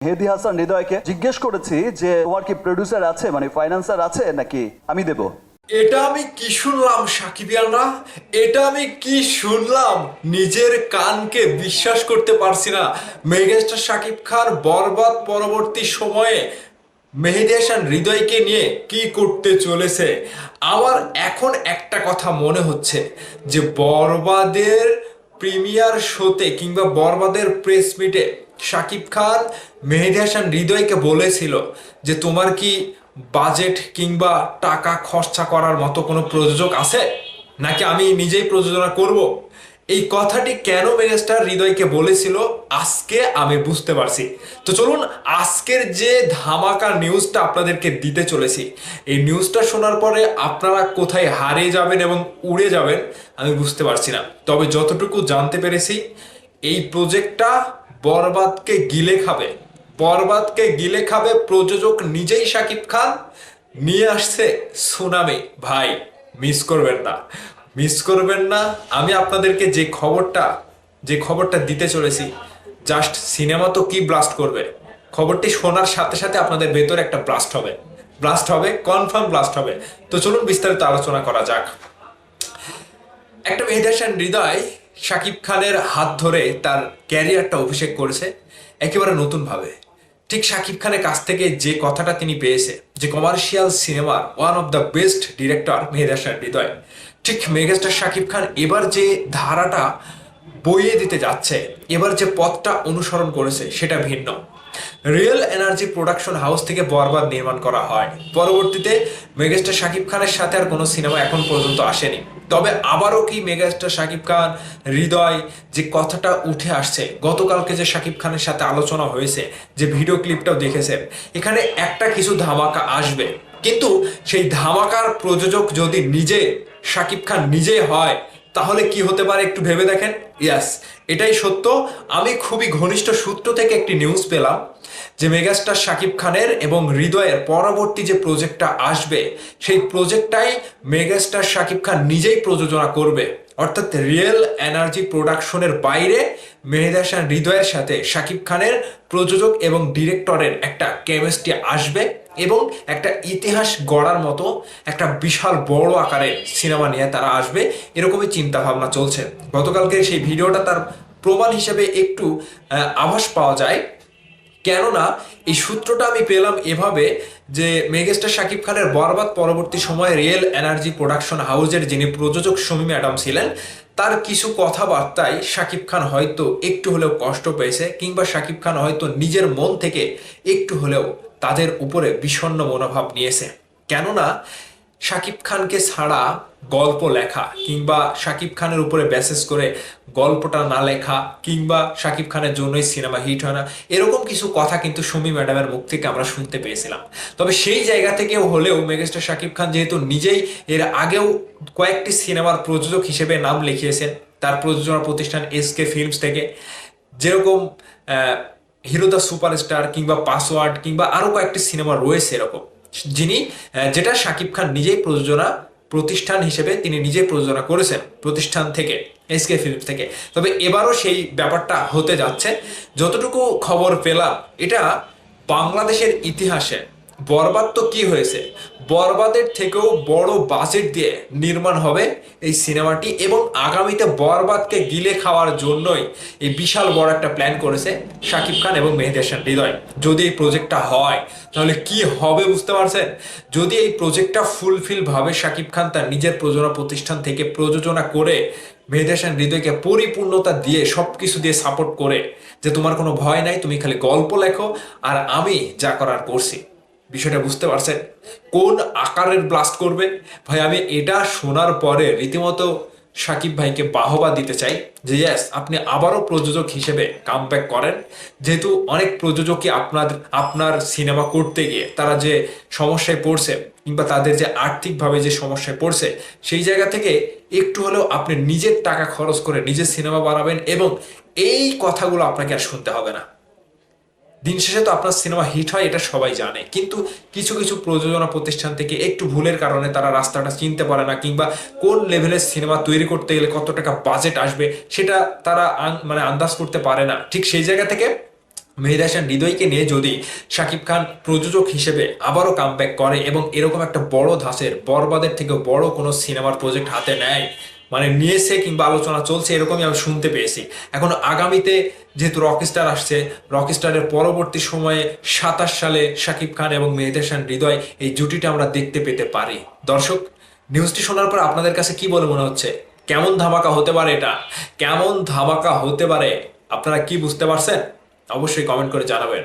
মেহেদী হাসান হৃদয়কে জিজ্ঞেস করেছি যে তোমার কি প্রোডিউসার আছে, মানে ফাইন্যান্সার আছে নাকি আমি দেব। এটা আমি কি শুনলাম সাকিবিয়ানরা, এটা আমি কি শুনলাম, নিজের কানকে বিশ্বাস করতে পারছি না। মেগাস্টার শাকিব খান বরবাদ পরবর্তী সময়ে মেহেদী হাসান হৃদয়কে নিয়ে কি করতে চলেছে। আমার এখন একটা কথা মনে হচ্ছে যে বরবাদের প্রিমিয়ার শোতে কিংবা বরবাদের প্রেস মিটে শাকিব খান মেহেদী হাসান হৃদয়কে বলেছিল যে তোমার কি বাজেট কিংবা টাকা খরচা করার মতো কোনো প্রযোজক আছে, নাকি আমি নিজেই প্রযোজনা করব। এই কথাটি কেন মেগাস্টার হৃদয়কে বলেছিল আজকে আমি বুঝতে পারছি। তো চলুন আজকের যে ধামাকা নিউজটা আপনাদেরকে দিতে চলেছি, এই নিউজটা শোনার পরে আপনারা কোথায় হারিয়ে যাবেন এবং উড়ে যাবেন আমি বুঝতে পারছি না। তবে যতটুকু জানতে পেরেছি এই প্রজেক্টটা বরবাদকে গিলে খাবে, বরবাদকে গিলে খাবে। প্রযোজক নিজেই শাকিব খান নিয়ে আসছে সুনামি। ভাই মিস করবেন না, মিস করবেন না। আমি আপনাদেরকে যে খবরটা দিতে চলেছি, জাস্ট সিনেমা তো কি ব্লাস্ট করবে, খবরটি শোনার সাথে সাথে আপনাদের ভেতরে একটা ব্লাস্ট হবে, ব্লাস্ট হবে, কনফার্ম ব্লাস্ট হবে। তো চলুন বিস্তারিত আলোচনা করা যাক। একটা মেহেদী হাসান হৃদয় শাকিব খানের হাত ধরে তার ক্যারিয়ারটা অভিষেক করেছে একেবারে নতুনভাবে। ঠিক শাকিব খানের কাছ থেকে যে কথাটা তিনি পেয়েছে যে কমার্শিয়াল সিনেমার one of the best director Mehedi Hasan Hridoy, ঠিক মেগাস্টার শাকিব খান এবার যে ধারাটা বইয়ে দিতে যাচ্ছে, এবার যে পথটা অনুসরণ করেছে সেটা ভিন্ন। রিয়েল এনার্জি প্রোডাকশন হাউস থেকে বরবাদ নির্মাণ করা হয়। পরবর্তীতে মেগাস্টার শাকিব খানের সাথে আর কোনো সিনেমা এখন পর্যন্ত আসেনি। তবে আবারও কি মেগাস্টার শাকিব খান হৃদয় যে কথাটা উঠে আসছে, গতকালকে যে শাকিব খানের সাথে আলোচনা হয়েছে, যে ভিডিও ক্লিপটাও দেখেছেন, এখানে একটা কিছু ধামাকা আসবে। কিন্তু সেই ধামাকার প্রযোজক যদি নিজে শাকিব খান নিজে হয় তাহলে কি হতে পারে একটু ভেবে দেখেন। ইয়াস, এটাই সত্য। আমি খুবই ঘনিষ্ঠ সূত্র থেকে একটি নিউজ পেলাম যে মেগাস্টার শাকিব খানের এবং হৃদয়ের পরবর্তী যে প্রজেক্টটা আসবে সেই প্রজেক্টটাই মেগাস্টার শাকিব খান নিজেই প্রযোজনা করবে। অর্থাৎ রিয়েল এনার্জি প্রোডাকশনের বাইরে মেহেদী হাসান হৃদয়ের সাথে শাকিব খানের প্রযোজক এবং ডিরেক্টরের একটা কেমিস্ট্রি আসবে এবং একটা ইতিহাস গড়ার মতো একটা বিশাল বড় আকারের সিনেমা নিয়ে তারা আসবে, এরকমই চিন্তা ভাবনা চলছে। গতকালকে সেই ভিডিওটা তার প্রমাণ হিসেবে একটু আভাস পাওয়া যায়। কেননা এই সূত্রটা আমি পেলাম এভাবে যে মেগাস্টার শাকিব খানের বরবাদ পরবর্তী সময়ে রিয়েল এনার্জি প্রোডাকশন হাউসের যিনি প্রযোজক শমীম অ্যাডাম ছিলেন, তার কিছু কথাবার্তায় শাকিব খান হয়তো একটু হলেও কষ্ট পেয়েছে, কিংবা শাকিব খান হয়তো নিজের মন থেকে একটু হলেও তাদের উপরে বিষণ্ণ মনোভাব নিয়েছে। কেননা শাকিব খানকে ছাড়া গল্প লেখা কিংবা শাকিব খানের উপরে বেসিস করে গল্পটা না লেখা কিংবা শাকিব খানের জন্যই সিনেমা হিট হয় না, এরকম কিছু কথা কিন্তু শমী ম্যাডামের মুখ থেকে আমরা শুনতে পেয়েছিলাম। তবে সেই জায়গা থেকেও হলেও মেগাস্টার শাকিব খান যেহেতু নিজেই এর আগেও কয়েকটি সিনেমার প্রযোজক হিসেবে নাম লিখিয়েছেন তার প্রযোজনা প্রতিষ্ঠান এসকে ফিল্মস থেকে, যেরকম হিরো দ্য সুপারস্টার কিংবা পাসওয়ার্ড কিংবা আরো কয়েকটি সিনেমা রয়েছে এরকম, যিনি যেটা শাকিব খান নিজেই প্রযোজনা প্রতিষ্ঠান হিসেবে তিনি নিজে প্রযোজনা করেছেন প্রতিষ্ঠান থেকে, এসকে ফিল্মস থেকে। তবে এবারও সেই ব্যাপারটা হতে যাচ্ছে। যতটুকু খবর পেলাম, এটা বাংলাদেশের ইতিহাসে বরবাদ তো কি হয়েছে, বরবাদের থেকেও বড় বাজেট দিয়ে নির্মাণ হবে এই সিনেমাটি এবং আগামীতে বরবাদকে গিলে খাওয়ার জন্যই এই বিশাল বড় একটা প্ল্যান করেছে শাকিব খান এবং মেহেদী হাসান হৃদয়। যদি এই প্রজেক্টটা হয় তাহলে কি হবে বুঝতে পারছেন। যদি এই প্রজেক্টটা ফুলফিল ভাবে শাকিব খান তার নিজের প্রযোজনা প্রতিষ্ঠান থেকে প্রযোজনা করে মেহেদী হাসান হৃদয়কে পরিপূর্ণতা দিয়ে সবকিছু দিয়ে সাপোর্ট করে যে তোমার কোনো ভয় নাই, তুমি খালি গল্প লেখো আর আমি যা করার করছি, বিষয়টা বুঝতে পারছেন কোন আকারের ব্লাস্ট করবে। ভাই আমি এটা শোনার পরে রীতিমতো সাকিব ভাইকে বাহবা দিতে চাই যে ইয়েস, আপনি আবারও প্রযোজক হিসেবে কামব্যাক করেন। যেহেতু অনেক প্রযোজকই আপনার সিনেমা করতে গিয়ে তারা যে সমস্যায় পড়ছে কিংবা তাদের যে আর্থিকভাবে যে সমস্যায় পড়ছে, সেই জায়গা থেকে একটু হলেও আপনি নিজের টাকা খরচ করে নিজের সিনেমা বানাবেন এবং এই কথাগুলো আপনাকে আর শুনতে হবে না। দিন শেষে তো আপনার সিনেমা হিট হয় এটা সবাই জানে, কিন্তু কিছু কিছু প্রযোজনা প্রতিষ্ঠান থেকে একটু ভুলের কারণে তারা রাস্তাটা চিনতে পারে না, কিংবা কোন লেভেলের সিনেমা তৈরি করতে গেলে কত টাকা বাজেট আসবে সেটা তারা মানে আন্দাজ করতে পারে না। ঠিক সেই জায়গা থেকে মেহেদী হাসান হৃদয়কে নিয়ে যদি শাকিব খান প্রযোজক হিসেবে আবারও কামব্যাক করে এবং এরকম একটা বড় ধাঁচের বরবাদের থেকে বড় কোনো সিনেমার প্রজেক্ট হাতে নেয়, মানে নিয়েছে কিংবা আলোচনা চলছে এরকমই আমি শুনতে পেয়েছি। এখন আগামীতে যেহেতু রকস্টার আসছে, রকস্টারের পরবর্তী সময়ে 27 সালে শাকিব খান এবং মেহেদী হাসান হৃদয় এই জুটিটা আমরা দেখতে পেতে পারি। দর্শক, নিউজটি শোনার পর আপনাদের কাছে কি বলে মনে হচ্ছে? কেমন ধামাকা হতে পারে এটা? কেমন ধামাকা হতে পারে? আপনারা কি বুঝতে পারছেন? অবশ্যই কমেন্ট করে জানাবেন।